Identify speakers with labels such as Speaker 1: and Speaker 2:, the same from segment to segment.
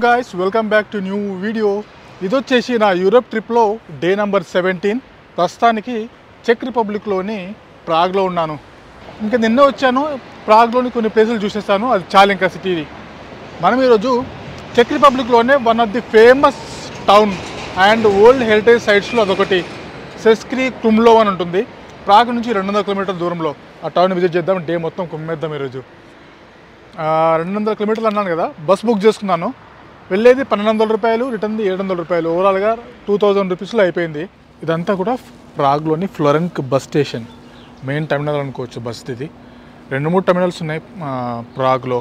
Speaker 1: guys, welcome back to new video. ఇది వచ్చేసి నా యూరోప్ ట్రిప్లో డే నెంబర్ 17. ప్రస్తుతానికి చెక్ రిపబ్లిక్లోని ప్రాగ్లో ఉన్నాను. ఇంకా నిన్న వచ్చాను, ప్రాగ్లోని కొన్ని ప్లేసులు చూసేస్తాను, అది చాలా ఇంకా సిటీ. మనం ఈరోజు చెక్ రిపబ్లిక్లోనే one of the famous town and old heritage సైట్స్లో అదొకటి సెస్క్రీ క్రుమ్లో అని ఉంటుంది. ప్రాగ్ నుంచి 200 కిలోమీటర్ల దూరంలో ఆ టౌన్ విజిట్ చేద్దాం. డే మొత్తం కుమ్మేద్దాం. ఈరోజు 200 కిలోమీటర్లు అన్నాను కదా, బస్ బుక్ చేసుకున్నాను. వెళ్ళేది 1200 రూపాయలు, రిటర్న్ 700 రూపాయలు, ఓవరాల్గా 2000 రూపీస్లో అయిపోయింది. ఇదంతా కూడా ప్రాగ్లోని ఫ్లోరెంక్ బస్ స్టేషన్, మెయిన్ టెర్మినల్ అనుకోవచ్చు. బస్ ఇది 2-3 టెర్మినల్స్ ఉన్నాయి ప్రాగ్లో.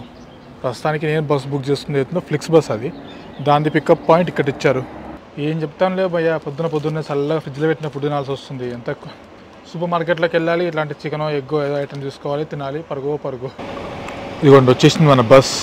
Speaker 1: ప్రస్తుతానికి నేను బస్ బుక్ చేసుకుని అవుతుందో ఫ్లిక్స్ బస్, అది దాని పికప్ పాయింట్ ఇక్కడ ఇచ్చారు. ఏం చెప్తానులే భయ్యా, పొద్దున్నే చల్లగా ఫ్రిడ్జ్లో పెట్టిన ఫుడ్ తినాల్సి వస్తుంది. ఎంత సూపర్ మార్కెట్లోకి వెళ్ళాలి, ఇట్లాంటి చికెనో ఎగ్గో ఏదో ఐటమ్ తీసుకోవాలి, తినాలి, పరుగు. ఇదిగోండి వచ్చేసింది మన బస్.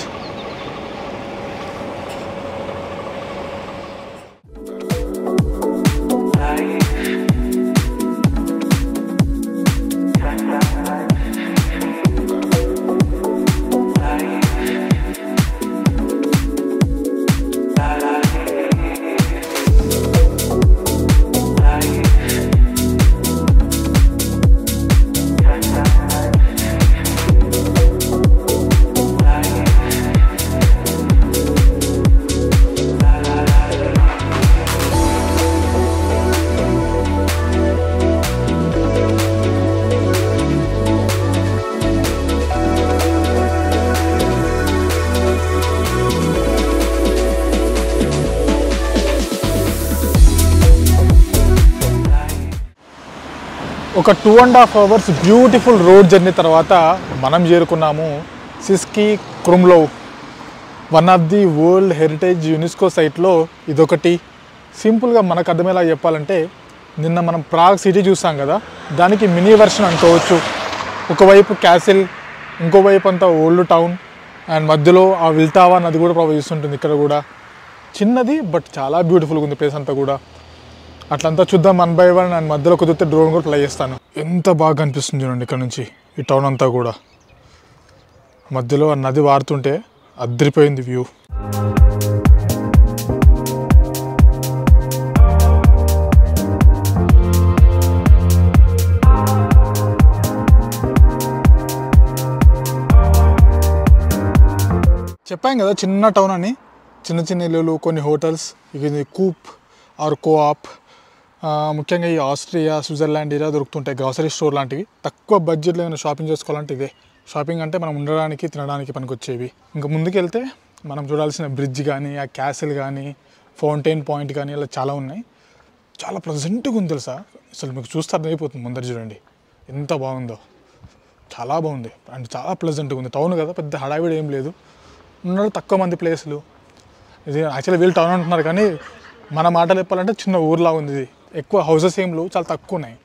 Speaker 1: ఒక 2.5 hours బ్యూటిఫుల్ రోడ్ జర్నీ తర్వాత మనం చేరుకున్నాము Cesky Krumlov, one of the world heritage UNESCO సైట్లో ఇదొకటి. సింపుల్గా మనకు అర్థమయ్యేలా చెప్పాలంటే, నిన్న మనం ప్రాగ్ సిటీ చూసాం కదా, దానికి మినీ వెర్షన్ అనుకోవచ్చు. ఒకవైపు క్యాసిల్, ఇంకోవైపు అంతా ఓల్డ్ టౌన్, అండ్ మధ్యలో ఆ విల్టావా నది కూడా ప్రవహిస్తుంటుంది. ఇక్కడ కూడా చిన్నది బట్ చాలా బ్యూటిఫుల్గా ఉంది ప్లేస్ అంతా కూడా. అట్లంతా చూద్దాం 1 by 1. అండ్ మధ్యలో కుదిరితే డ్రోన్ కూడా ప్లే చేస్తాను. ఎంత బాగా కనిపిస్తుంది చూడండి ఇక్కడ నుంచి ఈ టౌన్ అంతా కూడా. మధ్యలో ఆ నది వారుతుంటే అద్దరిపోయింది వ్యూ. చెప్పాం కదా చిన్న టౌన్ అని. చిన్న ఇల్లులు, కొన్ని హోటల్స్, ఇది కూప్ ఆర్ కోఆప్. ముఖ్యంగా ఈ ఆస్ట్రియా, స్విట్జర్లాండ్ ఇలా దొరుకుతుంటాయి గ్రాసరీ స్టోర్ లాంటివి. తక్కువ బడ్జెట్లో ఏమైనా షాపింగ్ చేసుకోవాలంటే ఇదే. షాపింగ్ అంటే మనం ఉండడానికి, తినడానికి పనికొచ్చేవి. ఇంకా ముందుకు వెళ్తే మనం చూడాల్సిన బ్రిడ్జ్ కానీ, ఆ క్యాసిల్ కానీ, ఫౌంటైన్ పాయింట్ కానీ ఇలా చాలా ఉన్నాయి. చాలా ప్లెజెంట్గా ఉంది తెలుసా. అసలు మీకు చూస్తే అర్థమైపోతుంది. ముందర చూడండి ఎంత బాగుందో, చాలా బాగుంది అండ్ చాలా ప్లెజెంట్గా ఉంది. టౌన్ కదా, పెద్ద హడావిడి ఏం లేదు, ఉన్న తక్కువ మంది ప్లేసులు. ఇది యాక్చువల్లీ వీళ్ళు టౌన్ అంటున్నారు కానీ మన మాటలు చెప్పాలంటే చిన్న ఊర్లా ఉంది ఇది. ఎక్కువ హౌసెస్ ఏం లేవు, చాలా తక్కువ ఉన్నాయి.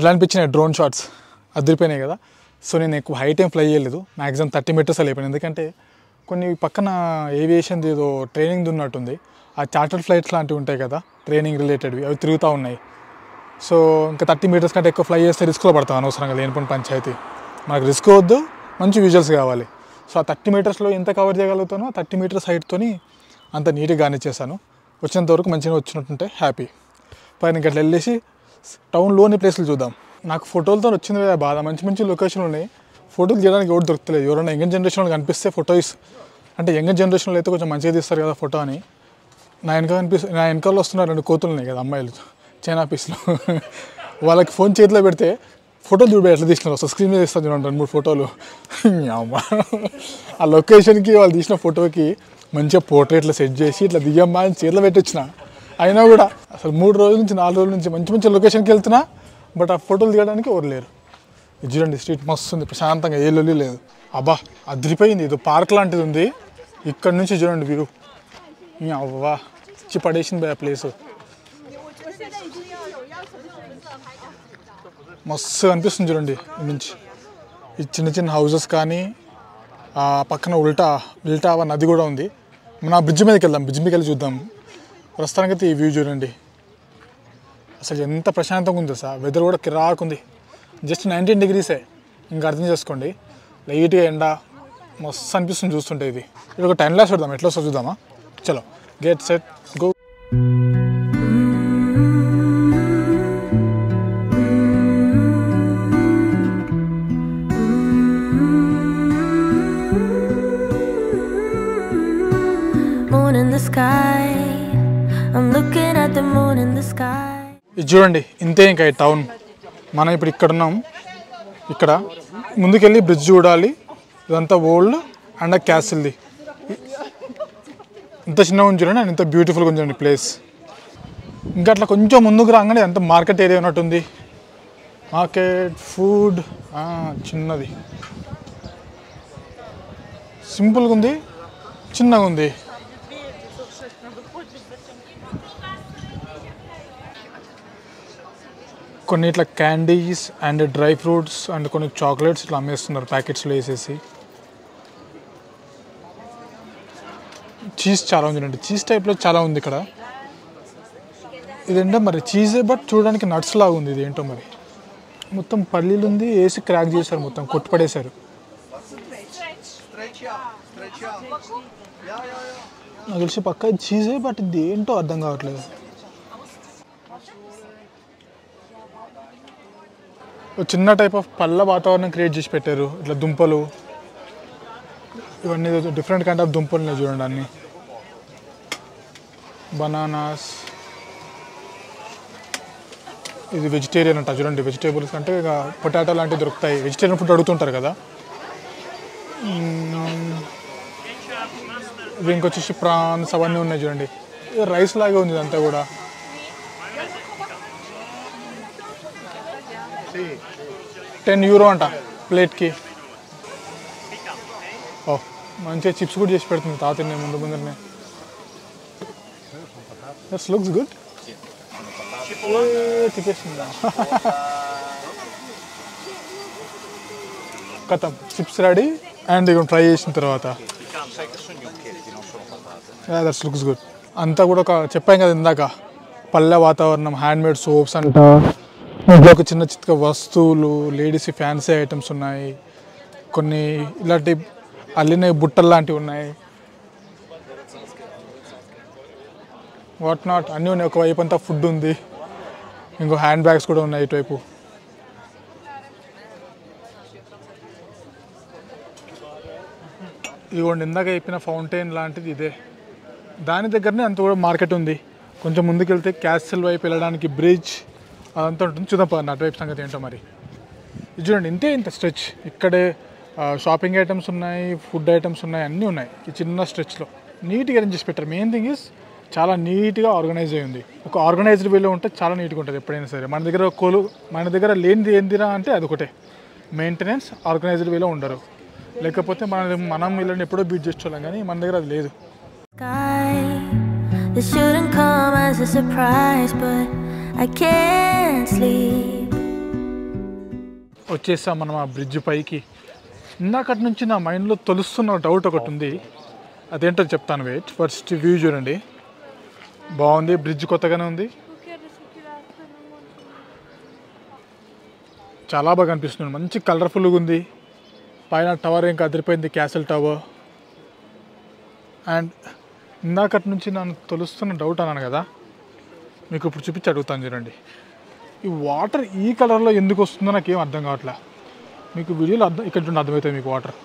Speaker 1: ఎలా అనిపించినాయి డ్రోన్ షాట్స్? అదిరిపోయినాయి కదా. సో నేను ఎక్కువ హైట్ ఏం ఫ్లై చేయలేదు, మ్యాక్సిమం 30 meters అయిపోయింది. ఎందుకంటే కొన్ని పక్కన ఏవియేషన్ది ఏదో ట్రైనింగ్ ఉన్నట్టుంది. ఆ చార్టర్డ్ ఫ్లైట్స్ లాంటివి ఉంటాయి కదా, ట్రైనింగ్ రిలేటెడ్వి, అవి తిరుగుతూ ఉన్నాయి. సో ఇంకా 30 మీటర్స్ కంటే ఎక్కువ ఫ్లై చేస్తే రిస్క్లో పడతాం అనవసరంగా లేనిపోయిన పంచాయతీ. మనకు రిస్క్ వద్దు, మంచి విజువల్స్ కావాలి. సో ఆ 30 మీటర్స్లో ఎంత కవర్ చేయగలుగుతానో 30 మీటర్స్ హైట్తోని అంత నీట్గా గానిచ్చేసాను. వచ్చినంత వరకు మంచిగా వచ్చినట్టుంటే హ్యాపీ. పైన ఇంకా వెళ్ళేసి టౌన్లోని ప్లేసులు చూద్దాం. నాకు ఫోటోలతో వచ్చింది బాధ. మంచి మంచి లొకేషన్లు ఉన్నాయి, ఫోటోలు తీయడానికి ఎవరు దొరుకుతలేదు. ఎవరైనా యంగ్ జనరేషన్లో కనిపిస్తే ఫొటోస్ అంటే యంగ్ జనరేషన్లో అయితే కొంచెం మంచిగా తీస్తారు కదా ఫోటో అని. నా వెనకాల వస్తున్నారు 2 కోతులు ఉన్నాయి కదా అమ్మాయిలు చైనా పీస్లో. వాళ్ళకి ఫోన్ చేతిలో పెడితే ఫోటోలు చూడ ఎట్లా తీసినారు అసలు స్క్రీన్ మీద తీస్తారు చూడండి 2-3 ఫోటోలు. అమ్మ ఆ లొకేషన్కి వాళ్ళు తీసిన ఫోటోకి మంచిగా పోర్ట్రేట్లో సెట్ చేసి ఇట్లా దిగమ్మా అని చేతిలో పెట్టొచ్చిన. అయినా కూడా అసలు 3 రోజుల నుంచి 4 రోజుల నుంచి మంచి మంచి లొకేషన్కి వెళ్తున్నా, బట్ ఆ ఫోటోలు తీయడానికి ఎవరు లేరు. ఇది చూడండి స్ట్రీట్ మస్తు ఉంది, ప్రశాంతంగా ఏ లొల్లి లేదు. అబ్బా అదిరిపోయింది, ఇది పార్క్ లాంటిది ఉంది. ఇక్కడ నుంచి చూడండి వ్యూ. అవ్వా ఇచ్చి పడేసింది ఆ ప్లేసు. మస్తు అనిపిస్తుంది చూడండి ఇక్కడ నుంచి. ఈ చిన్న చిన్న హౌసెస్ కానీ ఆ పక్కన ఉల్టావా నది కూడా ఉంది. మన బ్రిడ్జ్ మీదకి వెళ్దాం, బ్రిడ్జ్ మీదకి వెళ్ళి చూద్దాం. ప్రస్తుతానికైతే ఈ వ్యూ చూడండి, అసలు ఎంత ప్రశాంతంగా ఉందో సార్. వెదర్ కూడా కిరాకుంది, జస్ట్ 19 డిగ్రీసే. ఇంకా అర్థం చేసుకోండి, లైట్గా ఎండ మస్తు అనిపిస్తుంది చూస్తుంటే. ఇది ఒక 10 లాక్స్ చూద్దాం, ఎట్లా వస్తుందో చూద్దామా. చలో గెట్ సెట్ గో. ఇది చూడండి ఇంతే ఇంకా ఈ టౌన్. మనం ఇప్పుడు ఇక్కడ ఉన్నాం. ఇక్కడ ముందుకెళ్ళి బ్రిడ్జ్ చూడాలి. ఇదంతా ఓల్డ్ అండ్ క్యాసిల్ది. ఇంత చిన్నగా ఉంచండి అండ్ ఇంత బ్యూటిఫుల్గా ఉంచండి ప్లేస్. ఇంకా అట్లా కొంచెం ముందుకు రాగానే అంత మార్కెట్ ఏరియా ఉన్నట్టుంది. మార్కెట్ ఫుడ్ చిన్నది, సింపుల్గా ఉంది, చిన్నగా ఉంది. కొన్ని ఇట్లా candies and dry fruits and కొన్ని చాక్లెట్స్ ఇట్లా అమ్మేస్తున్నారు ప్యాకెట్స్లో వేసేసి. చీజ్ చాలా ఉంది, చీజ్ టైప్లో చాలా ఉంది ఇక్కడ. ఇదేంటో మరి చీజే, బట్ చూడడానికి నట్స్ లాగా ఉంది. ఇది ఏంటో మరి మొత్తం పల్లీలు ఉంది, వేసి క్రాక్ చేశారు, మొత్తం కొట్టుపడేశారు. నాకు తెలిసి పక్క చీజే, బట్ ఇది ఏంటో అర్థం కావట్లేదు. చిన్న టైప్ ఆఫ్ పళ్ళ వాతావరణం క్రియేట్ చేసి పెట్టారు. ఇట్లా దుంపలు ఇవన్నీ డిఫరెంట్ కైండ్ ఆఫ్ దుంపలు ఉన్నాయి చూడండి. అన్నీ బనానాస్. ఇది వెజిటేరియన్ అంట చూడండి. వెజిటేబుల్స్ అంటే ఇక పొటాటో లాంటివి దొరుకుతాయి. వెజిటేరియన్ ఫుడ్ అడుగుతుంటారు కదా. ఇవి ఇంకొచ్చేసి ప్రాన్స్ అవన్నీ ఉన్నాయి చూడండి. రైస్ లాగే ఉంది ఇదంతా కూడా. €10 అంట ప్లేట్కి. ఓ మంచిగా చిప్స్ కూడా చేసి పెడుతుంది తాతనే ముందరనే. That's looks good. తిప్పేస్తుందా కథం చిప్స్ రెడీ. అండ్ ఇక ఫ్రై చేసిన తర్వాత దట్స్ లుక్స్ గుడ్. అంతా కూడా చెప్పాం కదా ఇందాక, పల్లె వాతావరణం, హ్యాండ్మేడ్ సోప్స్ అంట, ఇంట్లో ఒక చిన్న చిన్న వస్తువులు, లేడీస్ ఫ్యాన్సీ ఐటమ్స్ ఉన్నాయి, కొన్ని ఇలాంటి అల్లిన బుట్టలు లాంటివి ఉన్నాయి, వాట్ నాట్ అన్నీ ఉన్నాయి. ఒకవైపు అంతా ఫుడ్ ఉంది, ఇంకో హ్యాండ్ బ్యాగ్స్ కూడా ఉన్నాయి ఇటువైపు. ఇదిగోండి ఇందాక చెప్పిన ఫౌంటైన్ లాంటిది ఇదే. దాని దగ్గరనే అంత కూడా మార్కెట్ ఉంది. కొంచెం ముందుకు వెళ్తే క్యాసిల్ వైపు వెళ్ళడానికి బ్రిడ్జ్ అదంతా ఉంటుంది. చూద్దాం పదండి అటువైపు సంగతి ఏంటో మరి. ఇది చూడండి ఇంత స్ట్రెచ్. ఇక్కడే షాపింగ్ ఐటమ్స్ ఉన్నాయి, ఫుడ్ ఐటమ్స్ ఉన్నాయి, అన్నీ ఉన్నాయి ఈ చిన్న స్ట్రెచ్లో. నీట్గా అరేంజ్ చేసి పెట్టారు. మెయిన్ థింగ్ ఇస్ చాలా నీట్గా ఆర్గనైజ్ అయ్యి ఉంది. ఒక ఆర్గనైజ్డ్ వేలో ఉంటే చాలా నీట్గా ఉంటుంది ఎప్పుడైనా సరే. మన దగ్గర లేనిది ఏందిరా అంటే అదొకటే, మెయింటెనెన్స్. ఆర్గనైజ్డ్ వేలో ఉండరు, లేకపోతే మనం వీళ్ళని ఎప్పుడో బీట్ చేసుకోలేం, కానీ మన దగ్గర అది లేదు. వచ్చేసాం మనం ఆ బ్రిడ్జ్ పైకి. ఇందాకటి నుంచి నా మైండ్లో తొలుస్తున్న డౌట్ ఒకటి ఉంది, అదేంటో చెప్తాను. వెయిట్. ఫస్ట్ వ్యూ చూడండి, బాగుంది. బ్రిడ్జ్ కొత్తగానే ఉంది. చాలా బాగా అనిపిస్తుంది, మంచి కలర్ఫుల్గా ఉంది. పైన టవర్ ఇంకా అదిరిపోయింది, క్యాసిల్ టవర్. అండ్ ఇందాకటి నుంచి నన్ను తొలుస్తున్న డౌట్ అన్నాను కదా, మీకు ఇప్పుడు చూపించి అడుగుతాను చూడండి. ఈ వాటర్ ఈ కలర్లో ఎందుకు వస్తుందో నాకేం అర్థం కావట్లే. మీకు వీడియోలో ఇక్కడ చూడండి అర్థమవుతాయి మీకు వాటర్.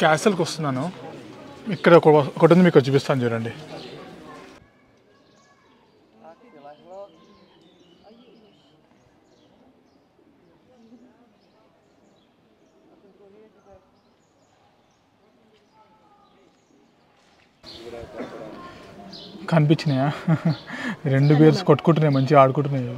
Speaker 1: క్యాసల్కి వస్తున్నాను. ఇక్కడ ఒకటి ఉంది, మీకు చూపిస్తాను చూడండి. కనిపించినాయా? 2 బేర్స్ కొట్టుకుంటున్నాయి, మంచిగా ఆడుకుంటున్నాయి.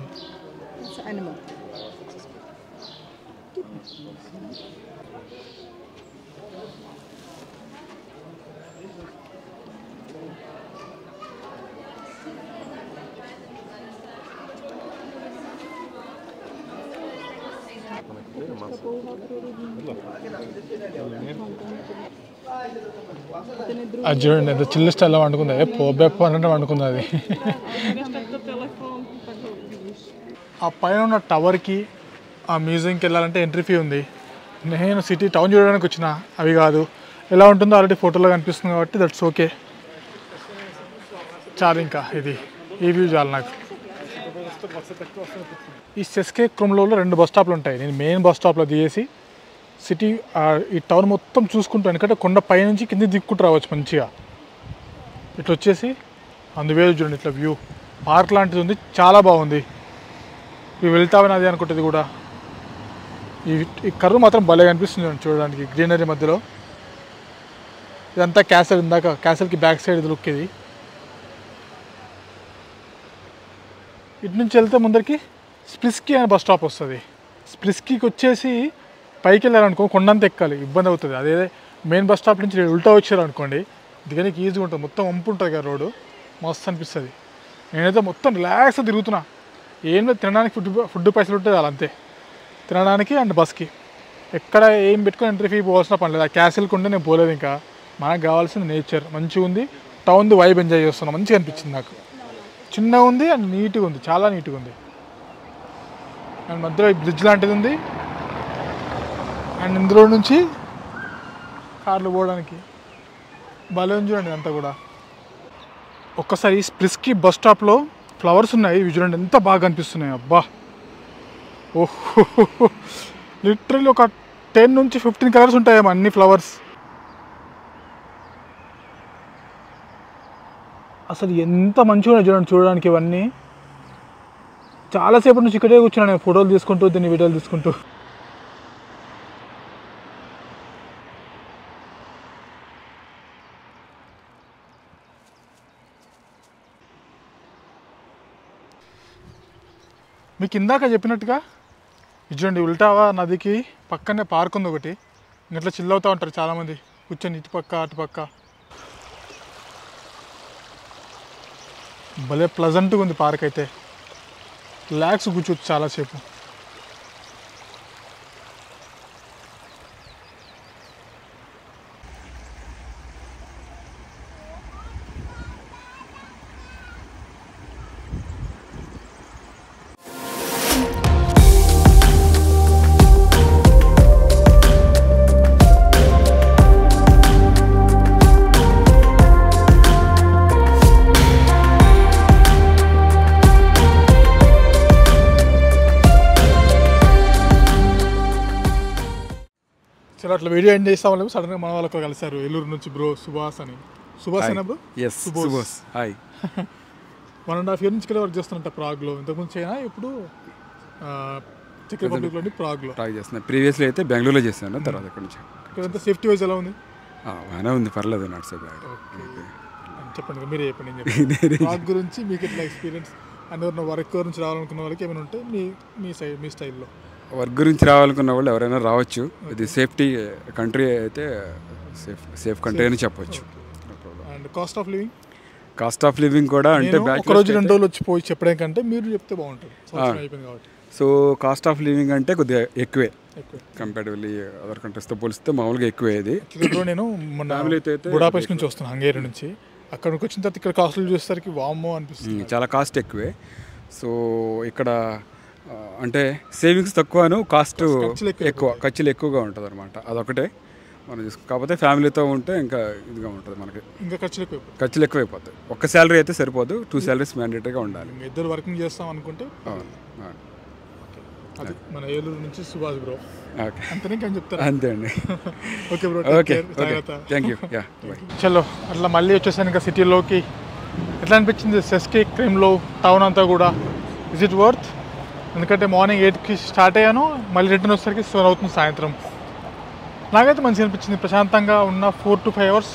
Speaker 1: అది చూడండి ఎంత చిల్లు స్టైల్లో వండుకుంది, పోబెప్ప అన్నట్టు వండుకుంది అది. ఆ పైన ఉన్న టవర్కి ఆ మ్యూజియంకి వెళ్ళాలంటే ఎంట్రీ ఫీ ఉంది. నేను సిటీ టౌన్ చూడడానికి వచ్చిన, అవి కాదు. ఎలా ఉంటుందో ఆల్రెడీ ఫోటోలో కనిపిస్తుంది కాబట్టి దట్స్ ఓకే. చాలు, ఇంకా ఈ వ్యూ చాలు నాకు. ఈ సెస్కే క్రొమ్లోలో 2 బస్ స్టాప్లు ఉంటాయి. నేను మెయిన్ బస్ స్టాప్లో దిగేసి సిటీ ఈ టౌన్ మొత్తం చూసుకుంటాను, ఎందుకంటే కొండ పైనుంచి కింద దిక్కుంటూ రావచ్చు మంచిగా. ఇట్లా వచ్చేసి అందువే చూడండి, ఇట్లా వ్యూ పార్క్ లాంటిది ఉంది, చాలా బాగుంది. ఇవి వెళ్తామని అది అనుకుంటుంది కూడా. ఈ కర్వ్ మాత్రం భలే కనిపిస్తుంది చూడడానికి, గ్రీనరీ మధ్యలో. ఇదంతా క్యాసల్, ఇందాక క్యాసల్కి బ్యాక్ సైడ్ లుక్ ఇది. ఇటు నుంచి వెళ్తే ముందరికి స్ప్లిస్కీ అనే బస్ స్టాప్ వస్తుంది. స్ప్లిస్కీకి వచ్చేసి పైకి వెళ్ళాలనుకో కొండంత ఎక్కాలి, ఇబ్బంది అవుతుంది. అదే మెయిన్ బస్ స్టాప్ నుంచి ఉల్టా వచ్చారనుకోండి, దిగడానికి ఈజీగా ఉంటుంది. మొత్తం వంపు ఉంటుంది కదా రోడ్డు, మస్తు అనిపిస్తుంది. నేనైతే మొత్తం రిలాక్స్గా తిరుగుతున్నా. ఏం లేదు, తినడానికి ఫుడ్ పైసలు ఉంటుంది అలా అంతే, తినడానికి అండ్ బస్కి. ఎక్కడ ఏం పెట్టుకొని ఎంట్రీ ఫీ పోవాల్సిన పని లేదు. ఆ క్యాసిల్కి ఉంటే నేను పోలేదు. ఇంకా మనకు కావాల్సింది నేచర్, మంచిగా ఉంది. టౌన్ది వైబ్ ఎంజాయ్ చేస్తున్నాం, మంచిగా అనిపించింది నాకు. చిన్నగా ఉంది అండ్ నీట్గా ఉంది, చాలా నీట్గా ఉంది. అండ్ మధ్యలో బ్రిడ్జ్ లాంటిది ఉంది. అండ్ ఇందులో నుంచి కార్లు పోవడానికి భలే ఉంది చూడండి అంతా కూడా. ఒక్కసారి స్ప్లిస్కీ బస్ స్టాప్లో ఫ్లవర్స్ ఉన్నాయి, ఇవి చూడండి ఎంత బాగా అనిపిస్తున్నాయి. అబ్బా, ఓహో, లిటరల్లీ ఒక 10 నుంచి 15 కలర్స్ ఉంటాయేమో అన్ని ఫ్లవర్స్. అసలు ఎంత మంచిగా ఉన్నాయి చూడండి చూడడానికి. ఇవన్నీ చాలాసేపటి నుంచి ఇక్కడే కూర్చున్నాను నేను, ఫోటోలు తీసుకుంటూ, దీన్ని వీడియోలు తీసుకుంటూ. మీకు ఇందాక చెప్పినట్టుగా చూడండి, ఉల్టావా నదికి పక్కనే పార్క్ ఉంది ఒకటి. ఇట్లా చిల్ అవుతూ ఉంటారు చాలామంది కూర్చొని, ఇటుపక్క అటుపక్క. భలే ప్లజెంట్గా ఉంది పార్క్ అయితే, రిలాక్స్ కూర్చోవచ్చు చాలాసేపు. సరే, అట్లా వీడియో ఎండ్ చేస్తాం. సడన్గా మన వాళ్ళతో కలిసారు ఏలూరు నుంచి బ్రో, సుభాష్ అని. సుభాష్ అయినా బ్రో?
Speaker 2: సుభాష్. హాయ్.
Speaker 1: 1.5 years నుంచి వర్క్ చేస్తున్నట్ట ప్రాగ్లో. ఇంతకుముందు చైనా, ఇప్పుడు చెక్ రిపబ్లిక్లోని ప్రాగ్లో
Speaker 2: చేస్తున్నా. ప్రీవియస్లీ అయితే బెంగళూరులో చేస్తాను, తర్వాత ఇక్కడ నుంచి.
Speaker 1: ఇక్కడంతా సేఫ్టీ వైజ్ ఎలా ఉంది?
Speaker 2: బాగానే ఉంది, పర్లేదు. Not so bad.
Speaker 1: చెప్పండి, మీరే చెప్పండి. ప్రాగ్ గురించి మీకు ఎట్లా ఎక్స్పీరియన్స్? అండ్ ఎవరైనా వర్క్ గురించి రావాలనుకున్న వాళ్ళకి ఏమైనా ఉంటే మీ స్టైల్లో
Speaker 2: వర్క్ గురించి రావాలనుకున్న వాళ్ళు ఎవరైనా రావచ్చు. ఇది సేఫ్టీ కంట్రీ అయితే సేఫ్ కంట్రీ అని చెప్పొచ్చు.
Speaker 1: అండ్ కాస్ట్ ఆఫ్ లివింగ్
Speaker 2: కూడా అంటే
Speaker 1: ఒక రోజు 2 రోజులు వచ్చి పోయి చెప్పడం కంటే మీరు చెప్తే బాగుంటుంది, అయిపోయింది కాబట్టి.
Speaker 2: సో కాస్ట్ ఆఫ్ లివింగ్ అంటే కొద్దిగా ఎక్కువే కంపారిటివ్లీ అదర్ కంట్రీస్తో పోలిస్తే మామూలుగా ఎక్కువే. ఇది
Speaker 1: ఇప్పుడు నేను మొన్న బుడాపెస్ట్ నుంచి వస్తున్నాను, హంగేరి నుంచి. అక్కడికి వచ్చిన తర్వాత ఇక్కడ కాస్ట్లు చూసేసరికి వామ్మో అనిపిస్తుంది,
Speaker 2: చాలా కాస్ట్ ఎక్కువే. సో ఇక్కడ అంటే సేవింగ్స్ తక్కువను కాస్ట్ ఎక్కువ, ఖర్చులు ఎక్కువగా ఉంటుంది అనమాట. అదొకటే మనం కాకపోతే ఫ్యామిలీతో ఉంటే ఇంకా ఇదిగా ఉంటుంది, మనకి
Speaker 1: ఇంకా
Speaker 2: ఖర్చులు ఎక్కువైపోతాయి. ఒక్క శాలరీ అయితే సరిపోదు, 2 శాలరీస్ మ్యాండేటరీగా ఉండాలి.
Speaker 1: ఇద్దరు వర్కింగ్ చేస్తాం అనుకుంటే అది మన ఏలూరు నుంచి సుభాష్ బ్రో. అంతే ఇంకా చెప్తారు.
Speaker 2: అంతే అండి.
Speaker 1: Okay bro,
Speaker 2: thank you.
Speaker 1: చలో అట్లా మళ్ళీ వచ్చేసాను ఇంకా సిటీలోకి. ఎట్లా అనిపించింది సెస్కి క్రీమ్లో టౌన్ అంతా కూడా? Is it worth? ఎందుకంటే మార్నింగ్ 8కి స్టార్ట్ అయ్యాను, మళ్ళీ రిటర్న్ వచ్చేసరికి 7 అవుతుంది సాయంత్రం. నాకైతే మంచిగా అనిపించింది, ప్రశాంతంగా ఉన్న 4 to 5 hours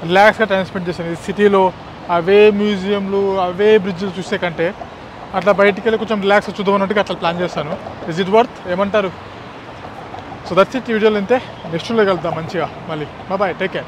Speaker 1: రిలాక్స్గా టైం స్పెండ్ చేశాను. ఈ సిటీలో అవే మ్యూజియంలు అవే బ్రిడ్జ్లు చూసే కంటే అట్లా బయటికి వెళ్ళి కొంచెం రిలాక్స్గా చూద్దాం అన్నట్టుగా అట్లా ప్లాన్ చేశాను. ఇజ్ ఇట్ వర్త్ ఏమంటారు? సో దట్స్ ఇట్, ఈ వీడియోలో అంతే. నెక్స్ట్ వీడియోలో కలుద్దాం మంచిగా మళ్ళీ. Bye, take care.